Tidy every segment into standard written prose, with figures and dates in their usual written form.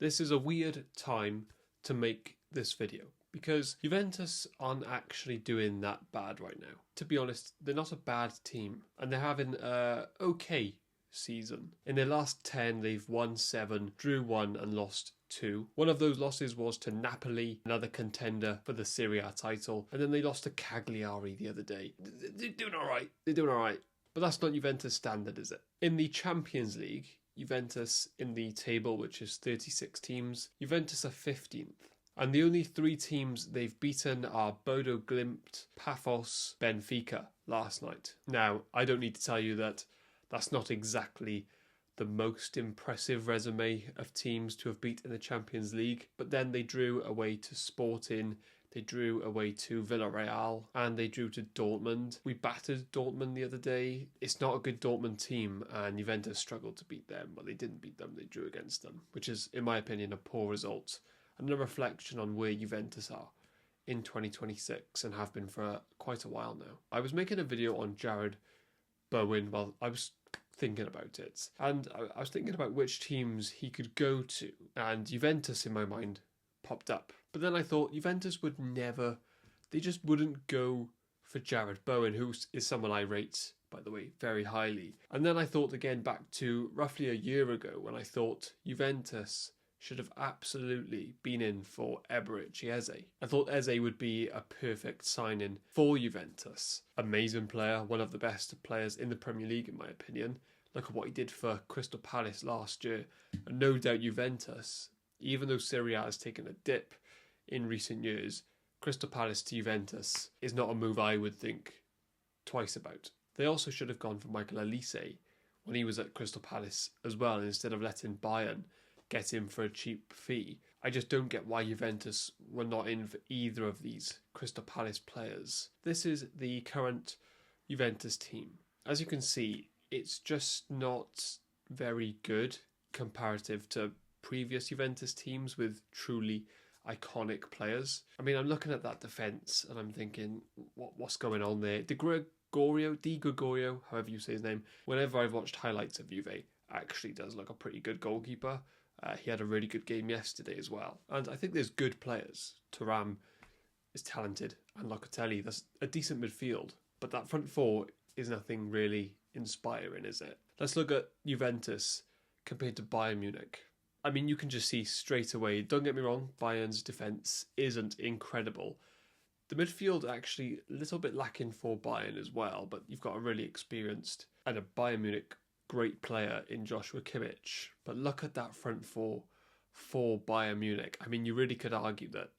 This is a weird time to make this video because Juventus aren't actually doing that bad right now. To be honest, they're not a bad team and they're having a okay season. In their last 10, they've won 7, drew 1 and lost 2. One of those losses was to Napoli, another contender for the Serie A title, and then they lost to Cagliari the other day. They're doing alright. But that's not Juventus standard, is it? In the Champions League, Juventus in the table, which is 36 teams, Juventus are 15th. And the only 3 teams they've beaten are Bodo Glimt, Paphos, Benfica last night. Now, I don't need to tell you that that's not exactly the most impressive resume of teams to have beat in the Champions League. But then they drew away to Sporting, they drew away to Villarreal, and they drew to Dortmund. We battered Dortmund the other day. It's not a good Dortmund team, and Juventus struggled to beat them. But they didn't beat them, they drew against them, which is, in my opinion, a poor result. And a reflection on where Juventus are in 2026 and have been for quite a while now. I was making a video on Jared Bowen while I was thinking about it. And I was thinking about which teams he could go to. And Juventus, in my mind, popped up. But then I thought Juventus would never, they just wouldn't go for Jared Bowen, who is someone I rate, by the way, very highly. And then I thought again back to roughly a year ago when I thought Juventus should have absolutely been in for Eberechi Eze. I thought Eze would be a perfect signing for Juventus. Amazing player, one of the best players in the Premier League in my opinion. Look at what he did for Crystal Palace last year. And no doubt Juventus, even though Serie A has taken a dip in recent years, Crystal Palace to Juventus is not a move I would think twice about. They also should have gone for Michael Olise when he was at Crystal Palace as well, instead of letting Bayern get him for a cheap fee. I just don't get why Juventus were not in for either of these Crystal Palace players. This is the current Juventus team. As you can see, it's just not very good comparative to previous Juventus teams with truly iconic players. I mean, I'm looking at that defence and I'm thinking, what's going on there? Di Gregorio, however you say his name, whenever I've watched highlights of Juve, actually does look a pretty good goalkeeper. He had a really good game yesterday as well. And I think there's good players. Thuram is talented and Locatelli, that's a decent midfield. But that front four is nothing really inspiring, is it? Let's look at Juventus compared to Bayern Munich. I mean, you can just see straight away, don't get me wrong, Bayern's defence isn't incredible. The midfield actually a little bit lacking for Bayern as well, but you've got a really experienced and a Bayern Munich great player in Joshua Kimmich. But look at that front four for Bayern Munich. I mean, you really could argue that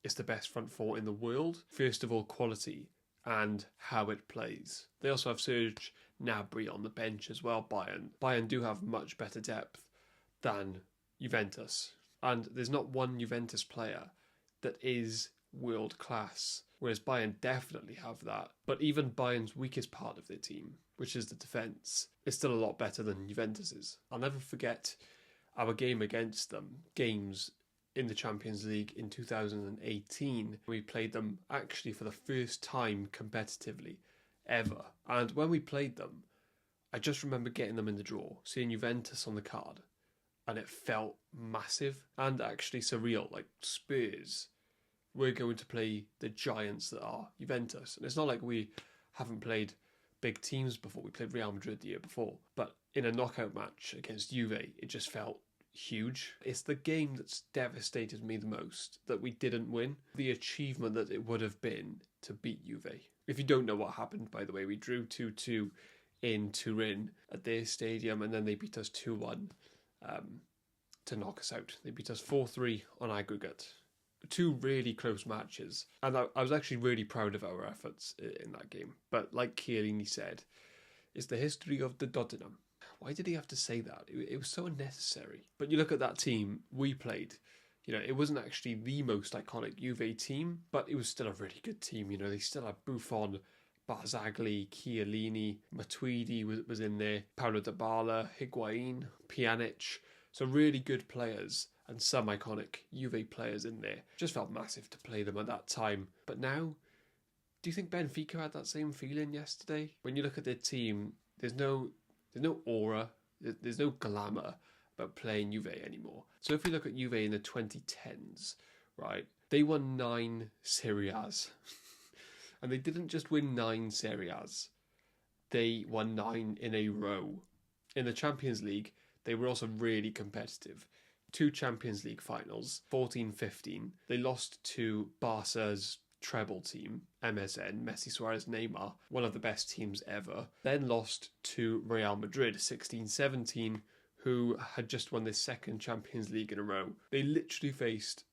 it's the best front four in the world. First of all, quality and how it plays. They also have Serge Gnabry on the bench as well, Bayern. Bayern do have much better depth than Juventus. And there's not one Juventus player that is world class, whereas Bayern definitely have that. But even Bayern's weakest part of their team, which is the defence, is still a lot better than Juventus's. I'll never forget our game against them, games in the Champions League in 2018. We played them actually for the first time competitively ever. And when we played them, I just remember getting them in the draw, seeing Juventus on the card, and it felt massive and actually surreal. Like Spurs, we're going to play the giants that are Juventus. And it's not like we haven't played big teams before. We played Real Madrid the year before. But in a knockout match against Juve, it just felt huge. It's the game that's devastated me the most that we didn't win. The achievement that it would have been to beat Juve. If you don't know what happened, by the way, we drew 2-2 in Turin at their stadium, and then they beat us 2-1 to knock us out. They beat us 4-3 on aggregate. 2 really close matches, and I was actually really proud of our efforts in that game. But like Chiellini said, it's the history of the Tottenham. Why did he have to say that? It was so unnecessary. But you look at that team we played, you know, it wasn't actually the most iconic Juve team, but it was still a really good team. You know, they still had Buffon, Barzagli, Chiellini, Matuidi was in there, Paulo Dybala, Higuain, Pjanic. So really good players and some iconic Juve players in there. Just felt massive to play them at that time. But now, do you think Benfica had that same feeling yesterday? When you look at their team, there's no aura, there's no glamour about playing Juve anymore. So if we look at Juve in the 2010s, right, they won 9 Serie A's. And they didn't just win 9 Serie A's. They won 9 in a row. In the Champions League, they were also really competitive. 2 Champions League finals, 14-15. They lost to Barca's treble team, MSN, Messi, Suarez, Neymar, one of the best teams ever. Then lost to Real Madrid, 16-17, who had just won their 2nd Champions League in a row. They literally faced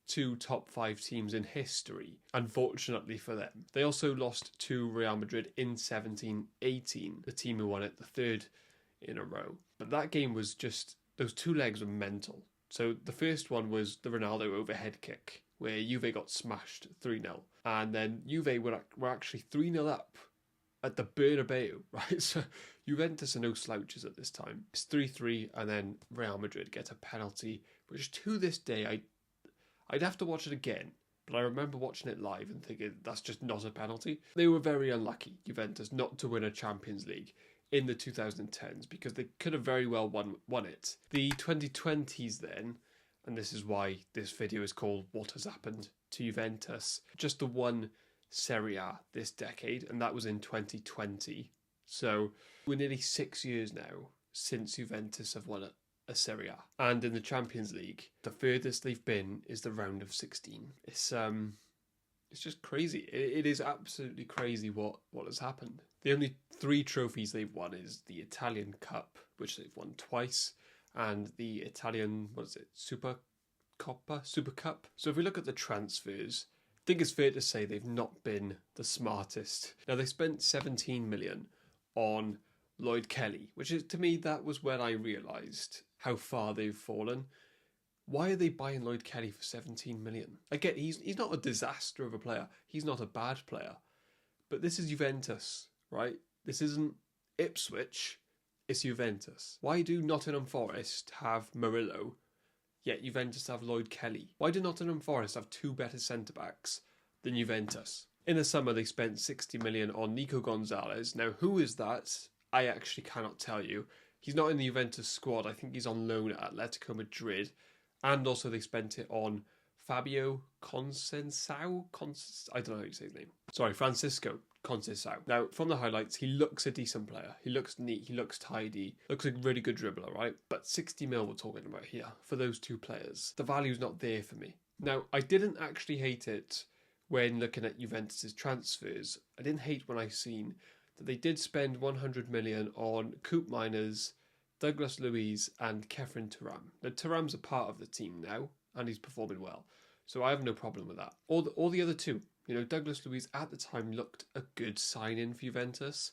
2 top 5 teams in history, unfortunately for them. They also lost to Real Madrid in 17-18, the team who won it the 3rd in a row. But that game was just, those 2 legs were mental. So the first one was the Ronaldo overhead kick, where Juve got smashed 3-0. And then Juve were actually 3-0 up at the Bernabeu, right? So Juventus are no slouches at this time. It's 3-3, and then Real Madrid get a penalty, which to this day, I'd have to watch it again, but I remember watching it live and thinking that's just not a penalty. They were very unlucky, Juventus, not to win a Champions League in the 2010s, because they could have very well won it. The 2020s then, and this is why this video is called What Has Happened to Juventus, just the one Serie A this decade, and that was in 2020. So we're nearly 6 years now since Juventus have won it. A Serie A. And in the Champions League, the furthest they've been is the round of 16. It's just crazy. It is absolutely crazy what has happened. The only 3 trophies they've won is the Italian Cup, which they've won twice, and the Italian, Super Cup. So if we look at the transfers, I think it's fair to say they've not been the smartest. Now, they spent 17 million on Lloyd Kelly, which is, to me, that was when I realised how far they've fallen. Why are they buying Lloyd Kelly for 17 million? I get he's not a disaster of a player. He's not a bad player. But this is Juventus, right? This isn't Ipswich. It's Juventus. Why do Nottingham Forest have Murillo, yet Juventus have Lloyd Kelly? Why do Nottingham Forest have 2 better centre-backs than Juventus? In the summer, they spent 60 million on Nico Gonzalez. Now, who is that? I actually cannot tell you. He's not in the Juventus squad. I think he's on loan at Atletico Madrid. And also they spent it on Fabio Conceição. I don't know how you say his name. Sorry, Francisco Conceição. Now, from the highlights, he looks a decent player. He looks neat. He looks tidy. Looks like a really good dribbler, right? But 60 mil we're talking about here for those 2 players. The value's not there for me. Now, I didn't actually hate it when looking at Juventus's transfers. I didn't hate when I seen that they did spend 100 million on Coop Miners, Douglas Luiz and Kefren Turam. Now, Turam's a part of the team now, and he's performing well. So I have no problem with that. All the other 2. Douglas Luiz at the time looked a good sign-in for Juventus.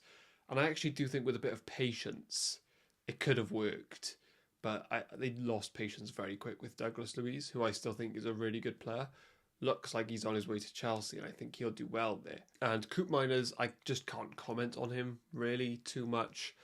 And I actually do think with a bit of patience, it could have worked. But they lost patience very quick with Douglas Luiz, who I still think is a really good player. Looks like he's on his way to Chelsea, and I think he'll do well there. And Coop Miners, I just can't comment on him really too much.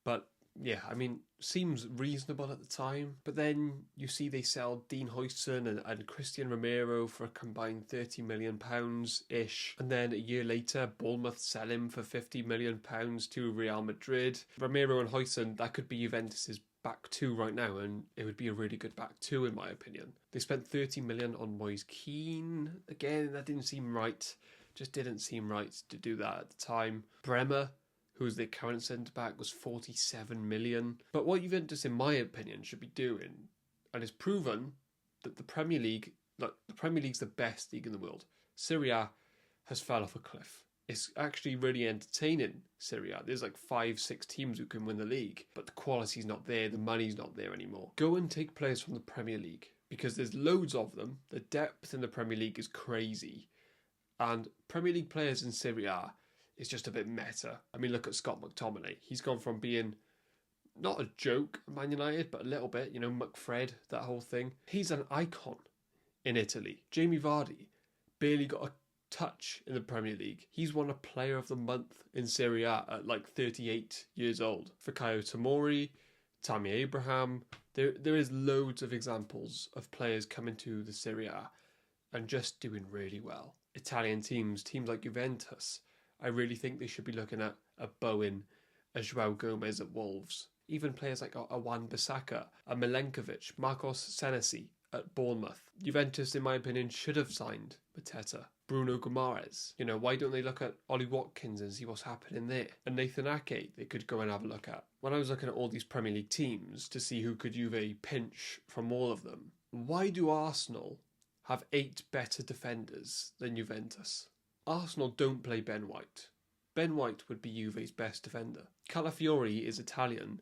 But yeah, I mean, seems reasonable at the time. But then you see they sell Dean Huijsen and Christian Romero for a combined £30 million-ish. And then a year later, Bournemouth sell him for £50 million to Real Madrid. Romero and Huijsen, that could be Juventus's back 2 right now, and it would be a really good back 2 in my opinion. They spent 30 million on Moise Kean. Again, that didn't seem right. Just didn't seem right to do that at the time. Bremer, who's their current centre-back, was 47 million. But what Juventus, in my opinion, should be doing, and it's proven that the Premier League, look, the Premier League's the best league in the world. Serie A has fell off a cliff. It's actually really entertaining, Serie A. There's like 5-6 teams who can win the league, but the quality's not there, the money's not there anymore. Go and take players from the Premier League, because there's loads of them. The depth in the Premier League is crazy. And Premier League players in Serie A is just a bit meta. I mean, look at Scott McTominay. He's gone from being not a joke at Man United, but a little bit, McFred, that whole thing. He's an icon in Italy. Jamie Vardy barely got a touch in the Premier League. He's won a Player of the Month in Serie A at like 38 years old. Fikayo Tomori, Tammy Abraham. There is loads of examples of players coming to the Serie A and just doing really well. Italian teams like Juventus, I really think they should be looking at Bowen, a João Gomez at Wolves. Even players like a Wan-Bissaka, a Milenkovic, Marcos Senesi at Bournemouth. Juventus, in my opinion, should have signed Mateta, Bruno Guimaraes. You know, why don't they look at Ollie Watkins and see what's happening there? And Nathan Ake, they could go and have a look at. When I was looking at all these Premier League teams to see who could Juve pinch from all of them, why do Arsenal have 8 better defenders than Juventus? Arsenal don't play Ben White. Ben White would be Juve's best defender. Calafiori is Italian,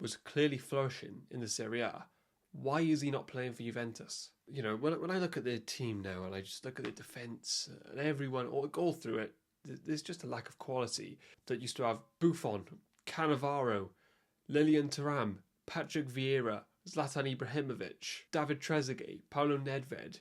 was clearly flourishing in the Serie A. Why is he not playing for Juventus? You know, when I look at their team now and I just look at the defence and everyone, all through it, there's just a lack of quality that used to have Buffon, Cannavaro, Lilian Thuram, Patrick Vieira, Zlatan Ibrahimovic, David Trezeguet, Paulo Nedved,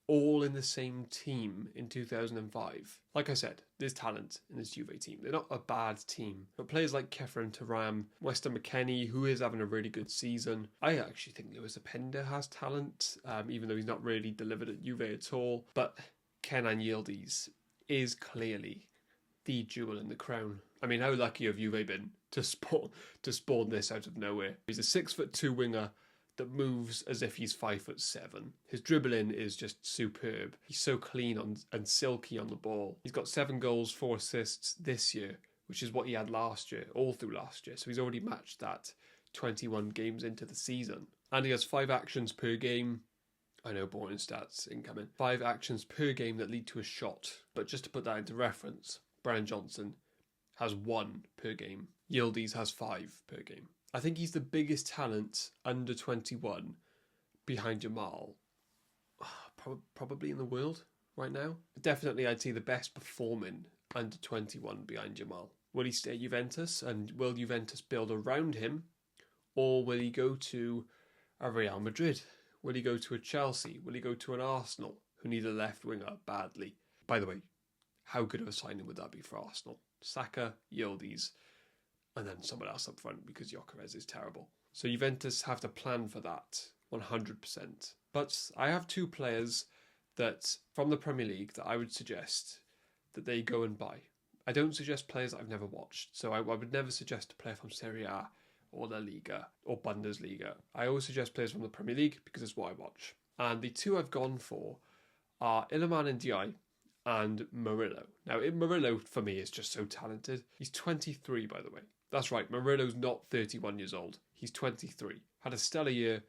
all in the same team in 2005. Like I said, there's talent in this Juve team. They're not a bad team. But players like Kefren Thuram, Weston McKennie, who is having a really good season. I actually think Lewis Openda has talent, even though he's not really delivered at Juve at all. But Kenan Yildiz is clearly the jewel in the crown. I mean, how lucky have Juve been to spawn this out of nowhere? He's a 6'2" winger that moves as if he's 5'7". His dribbling is just superb. He's so clean and silky on the ball. He's got 7 goals, 4 assists this year, which is what he had last year, all through last year. So he's already matched that 21 games into the season. And he has 5 actions per game. I know, boring stats incoming. 5 actions per game that lead to a shot. But just to put that into reference, Brian Johnson has 1 per game. Yildiz has 5 per game. I think he's the biggest talent under 21 behind Jamal, probably in the world right now. Definitely, I'd say the best performing under 21 behind Jamal. Will he stay at Juventus, and will Juventus build around him, or will he go to a Real Madrid? Will he go to a Chelsea? Will he go to an Arsenal, who need a left winger badly? By the way, how good of a signing would that be for Arsenal? Saka, Yildiz, and then someone else up front because Gyökeres is terrible. So Juventus have to plan for that 100%. But I have 2 players that from the Premier League that I would suggest that they go and buy. I don't suggest players that I've never watched. So I would never suggest a player from Serie A or La Liga or Bundesliga. I always suggest players from the Premier League because it's what I watch. And the 2 I've gone for are Iliman Ndiaye and Murillo. Now, Murillo, for me, is just so talented. He's 23, by the way. That's right, Murillo's not 31 years old. He's 23. Had a stellar year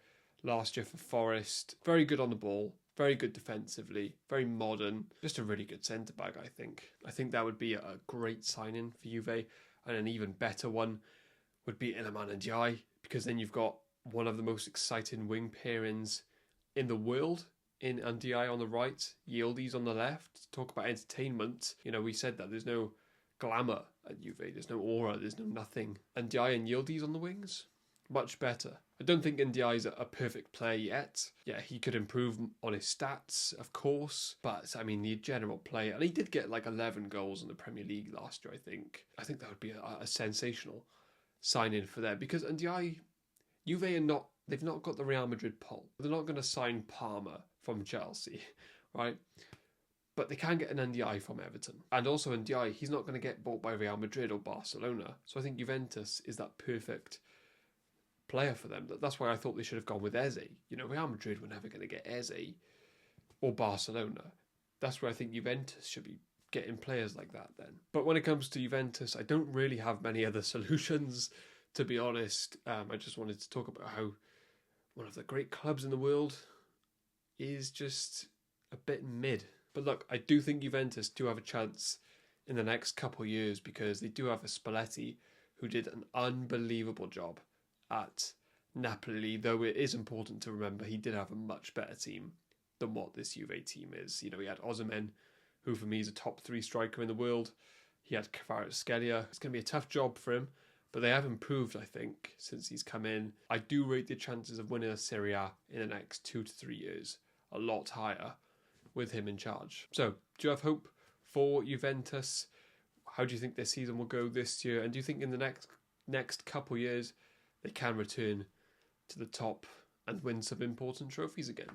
last year for Forest. Very good on the ball. Very good defensively. Very modern. Just a really good centre-back, I think. I think that would be a great signing for Juve. And an even better one would be Iliman Ndiaye, because then you've got one of the most exciting wing pairings in the world. In Ndiaye on the right, Yildiz on the left. Talk about entertainment. You know, we said that there's no glamour at Juve, there's no aura, there's no nothing. Ndiaye and Yildiz on the wings, much better. I don't think Ndiaye's a perfect player yet. Yeah, he could improve on his stats, of course, but I mean, the general play, and he did get like 11 goals in the Premier League last year, I think. I think that would be a sensational signing for them, because Ndiaye, Juve are not, they've not got the Real Madrid pull. They're not going to sign Palmer from Chelsea, right? But they can get an Ndiaye from Everton. And also Ndiaye, he's not going to get bought by Real Madrid or Barcelona. So I think Juventus is that perfect player for them. That's why I thought they should have gone with Eze. You know, Real Madrid were never going to get Eze or Barcelona. That's where I think Juventus should be getting players like that then. But when it comes to Juventus, I don't really have many other solutions, to be honest. I just wanted to talk about how one of the great clubs in the world is just a bit mid. But look, I do think Juventus do have a chance in the next couple of years, because they do have a Spalletti who did an unbelievable job at Napoli, though it is important to remember he did have a much better team than what this Juve team is. You know, he had Osimhen, who for me is a top 3 striker in the world. He had Kvaratskhelia. It's going to be a tough job for him, but they have improved, I think, since he's come in. I do rate the chances of winning a Serie A in the next 2 to 3 years a lot higher with him in charge. So, do you have hope for Juventus? How do you think their season will go this year? And do you think in the next couple years they can return to the top and win some important trophies again?